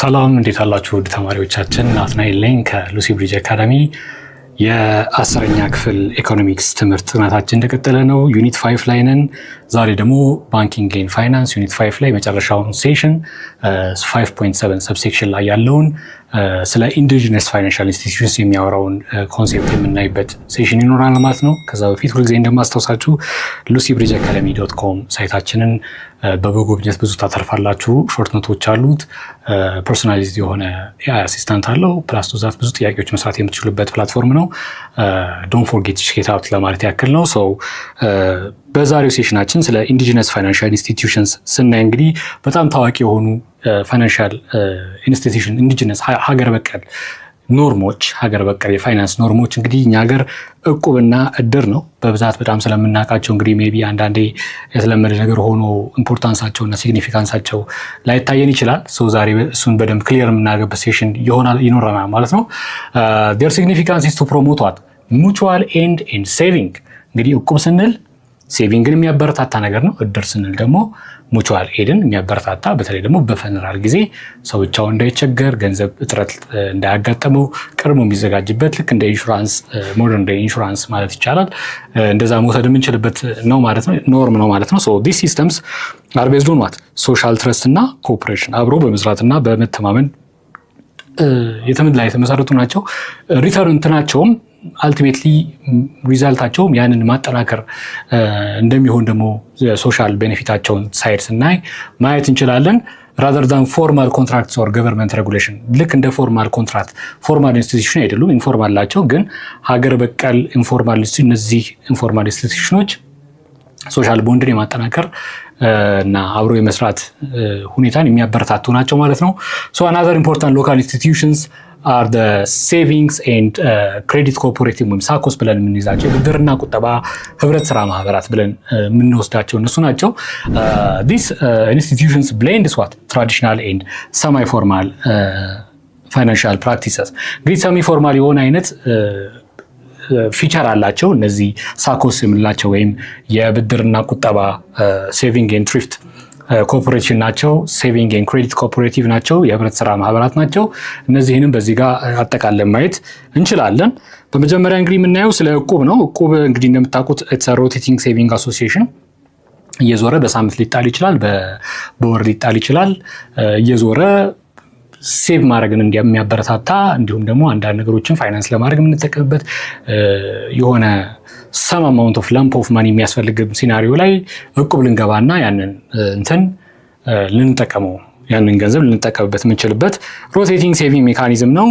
ሰላም እንዴት አላችሁ ውድ ተማሪዎቻችን? ናትናኤል ነኝ ከሉሲ ብሪጅ አካዳሚ። የ10ኛ ክፍል ኢኮኖሚክስ ትምህርት ጥናታችን እንደቀጠለ ነው። ዩኒት 5 ላይ ነን። ዛሬ ደግሞ ባንኪንግ ኤንድ ፋይናንስ ዩኒት 5 ላይ መጨረሻውን ሴሽን 5.7 ሰብሴክሽን ላይ ያለውን ስለ ኢንዲጂነስ ፋይናንሻል ኢንስቲትዩሽንስ የሚያወራውን ኮንሴፕት የምናይበት ሴሽን ይኖራል ማለት ነው። ከዛ በፊት ሁልጊዜ እንደማስታውሳችሁ lucyBridgeAcademy.com ሳይታችንን በመጎብኘት ብዙ ታተርፋላችሁ። ሾርት ኖቶች አሉት፣ ፐርሶናላይዝድ የሆነ ኤአይ አሲስታንት አለው። ፕላስ ቱ ዛት ብዙ ጥያቄዎች መስራት የምትችሉበት ፕላትፎርም ነው። ዶንት ፎርጌት ቼክ አውት ለማለት ያክል ነው። ሶ በዛሬው ሴሽናችን ስለ ኢንዲጂነስ ፋይናንሻል ኢንስቲትዩሽንስ ስናይ እንግዲህ በጣም ታዋቂ የሆኑ ፋይናንሻል ኢንስቲትዩሽን ኢንዲጂነስ ሀገር በቀል ኖርሞች፣ ሀገር በቀል የፋይናንስ ኖርሞች እንግዲህ እኛ ሀገር እቁብና እድር ነው በብዛት በጣም ስለምናውቃቸው እንግዲህ ሜቢ አንዳንዴ የተለመደ ነገር ሆኖ ኢምፖርታንሳቸውና ሲግኒፊካንሳቸው ላይታየን ይችላል። ዛሬ እሱን በደንብ ክሊየር የምናገርበት ሴሽን ይኖረናል ማለት ነው። ዴር ሲግኒፊካንስ ኢዝ ቱ ፕሮሞት ዋት ሙቹዋል ኤንድ ሴቪንግ። እንግዲህ እቁብ ስንል ሴቪንግን የሚያበረታታ ነገር ነው። እድር ስንል ደግሞ ሙቹዋል ኤድን የሚያበረታታ በተለይ ደግሞ በፈነራል ጊዜ ሰው ብቻውን እንዳይቸገር፣ ገንዘብ እጥረት እንዳያጋጠመው ቀድሞ የሚዘጋጅበት ልክ እንደ ኢንሹራንስ ሞደርን ዴይ ኢንሹራንስ ማለት ይቻላል እንደዛ መውሰድ የምንችልበት ነው ማለት ነው። ኖርም ነው ማለት ነው። ሶ ዲስ ሲስተምስ አር ቤዝድ ኦን ዋት ሶሻል ትረስት እና ኮኦፕሬሽን አብሮ በመስራትና በመተማመን ላይ የተመሰረቱ ናቸው። ሪተርንትናቸውም አልቲሜትሊ ሪዛልታቸውም ያንን ማጠናከር እንደሚሆን ደግሞ ሶሻል ቤኔፊታቸውን ሳይድ ስናይ ማየት እንችላለን። ራዘር ዳን ፎርማል ኮንትራክትስ ኦር ገቨርንመንት ሬጉሌሽን ልክ እንደ ፎርማል ኮንትራክት ፎርማል ኢንስቲትዩሽን አይደሉም፣ ኢንፎርማል ናቸው። ግን ሀገር በቀል ኢንፎርማል እነዚህ ኢንፎርማል ኢንስቲትዩሽኖች ሶሻል ቦንድን የማጠናከር እና አብሮ የመስራት ሁኔታን የሚያበረታቱ ናቸው ማለት ነው። ሶ አናዘር ኢምፖርታንት ሎካል ኢንስቲትዩሽንስ አር ዘ ሴቪንግስ ኤንድ ክሬዲት ኮኦፐሬቲቭ ወይም ሳኮስ ብለን የምንይዛቸው የብድርና ቁጠባ ህብረት ስራ ማህበራት ብለን የምንወስዳቸው እነሱ ናቸው። ዲስ ኢንስቲትዩሽንስ ብሌንድስ ዋት ትራዲሽናል ኤንድ ሰማይ ፎርማል ፋይናንሻል ፕራክቲሰስ። እንግዲህ ሰሚ ፎርማል የሆነ አይነት ፊቸር አላቸው እነዚህ ሳኮስ የምንላቸው ወይም የብድርና ቁጠባ ሴቪንግ ኤንድ ትሪፍት ኮኦፐሬሽን ናቸው። ሴቪንግ ኤንድ ክሬዲት ኮኦፐሬቲቭ ናቸው፣ የህብረት ስራ ማህበራት ናቸው። እነዚህንም በዚህ ጋር አጠቃለን ማየት እንችላለን። በመጀመሪያ እንግዲህ የምናየው ስለ እቁብ ነው። እቁብ እንግዲህ እንደምታውቁት ኢትስ ሮቴቲንግ ሴቪንግ አሶሲዬሽን እየዞረ በሳምንት ሊጣል ይችላል፣ በወር ሊጣል ይችላል። እየዞረ ሴቭ ማድረግን የሚያበረታታ እንዲሁም ደግሞ አንዳንድ ነገሮችን ፋይናንስ ለማድረግ የምንጠቀምበት የሆነ ሰም አማውንት ኦፍ ላምፕ ኦፍ ማኒ የሚያስፈልግ ሲናሪዮ ላይ እቁብ ልንገባና ያንን ልንጠቀመው ያንን ገንዘብ ልንጠቀምበት የምንችልበት ሮቴቲንግ ሴቪንግ ሜካኒዝም ነው።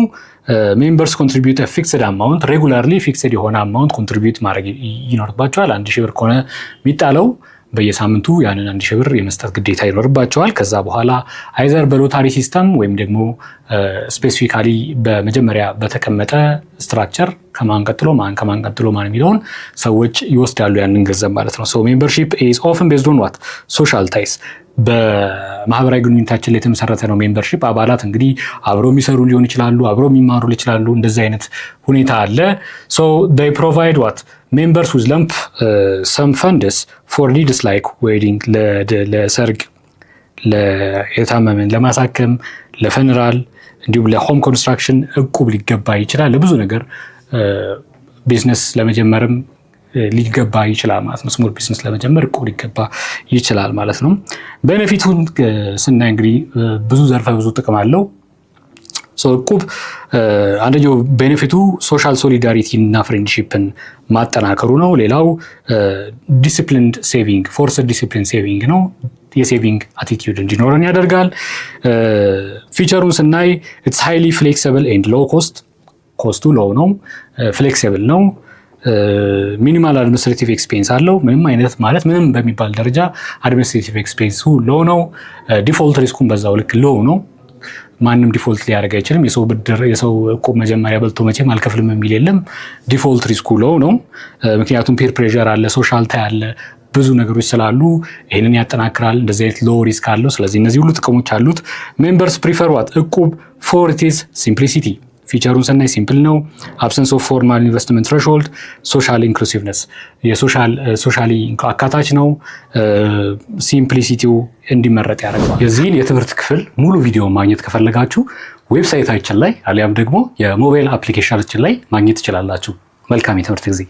ሜምበርስ ኮንትሪቢዩት ፊክስድ አማውንት ሬጉላርሊ ፊክስድ የሆነ አማውንት ኮንትሪቢዩት ማድረግ ይኖርባቸዋል። 1000 ብር ከሆነ የሚጣለው በየሳምንቱ ያንን 1000 ብር የመስጠት ግዴታ ይኖርባቸዋል። ከዛ በኋላ አይዘር በሎታሪ ሲስተም ወይም ደግሞ ስፔሲፊካሊ በመጀመሪያ በተቀመጠ ስትራክቸር ከማን ቀጥሎ ማን የሚለውን ሰዎች ይወስዳሉ ያንን ገንዘብ ማለት ነው። ሶ ሜምበርሺፕ ኢዝ ኦፍን ቤዝድ ኦን ዋት ሶሻል ታይስ፣ በማህበራዊ ግንኙነታችን ላይ የተመሰረተ ነው። ሜምበርሺፕ አባላት እንግዲህ አብረው የሚሰሩ ሊሆን ይችላሉ፣ አብረው የሚማሩ ይችላሉ። እንደዚህ አይነት ሁኔታ አለ። ሶ they provide what members with lump sum funds for needs like wedding፣ ለሰርግ፣ ለየታመመን ለማሳከም፣ ለፈነራል እንዲሁም ለሆም ኮንስትራክሽን እቁብ ሊገባ ይችላል። ለብዙ ነገር ቢዝነስ ለመጀመርም ሊገባ ይችላል ማለት ነው። ስሞል ቢዝነስ ለመጀመር እቁብ ሊገባ ይችላል ማለት ነው። ቤኔፊቱን ስናይ እንግዲህ ብዙ ዘርፈ ብዙ ጥቅም አለው። እቁብ አንደኛው ቤኔፊቱ ሶሻል ሶሊዳሪቲ እና ፍሬንድሺፕን ማጠናከሩ ነው። ሌላው ዲሲፕሊንድ ሴቪንግ ፎርስድ ዲሲፕሊን ሴቪንግ ነው። የሴቪንግ አቲቲዩድ እንዲኖረን ያደርጋል። ፊቸሩን ስናይ ኢትስ ሃይሊ ፍሌክሲብል ኤንድ ሎው ኮስቱ ሎው ነው፣ ፍሌክሲብል ነው። ሚኒማል አድሚኒስትሬቲቭ ኤክስፔንስ አለው። ምንም በሚባል ደረጃ አድሚኒስትሬቲቭ ኤክስፔንሱ ሎው ነው። ዲፎልት ሪስኩን በዛው ልክ ሎው ነው። ማንም ዲፎልት ሊያደርግ አይችልም። የሰው እቁብ መጀመሪያ በልቶ መቼም አልከፍልም የሚል የለም። ዲፎልት ሪስኩ ሎው ነው። ምክንያቱም ፒር ፕሬዠር አለ፣ ሶሻል ታይ አለ፣ ብዙ ነገሮች ስላሉ ይህንን ያጠናክራል። እንደዚህ አይነት ሎው ሪስክ አለው። ስለዚህ እነዚህ ሁሉ ጥቅሞች አሉት። ሜምበርስ ፕሪፈር ዋት እቁብ ፎር ኢትስ ሲምፕሊሲቲ ፊቸሩን ስናይ ሲምፕል ነው። አብሰንስ ኦፍ ፎርማል ኢንቨስትመንት ትሬሽሆልድ፣ ሶሻል ኢንክሉሲቭነስ ሶሻሊ አካታች ነው። ሲምፕሊሲቲው እንዲመረጥ ያደርገዋል። የዚህን የትምህርት ክፍል ሙሉ ቪዲዮ ማግኘት ከፈለጋችሁ ዌብሳይታችን ላይ አሊያም ደግሞ የሞባይል አፕሊኬሽናችን ላይ ማግኘት ትችላላችሁ። መልካም የትምህርት ጊዜ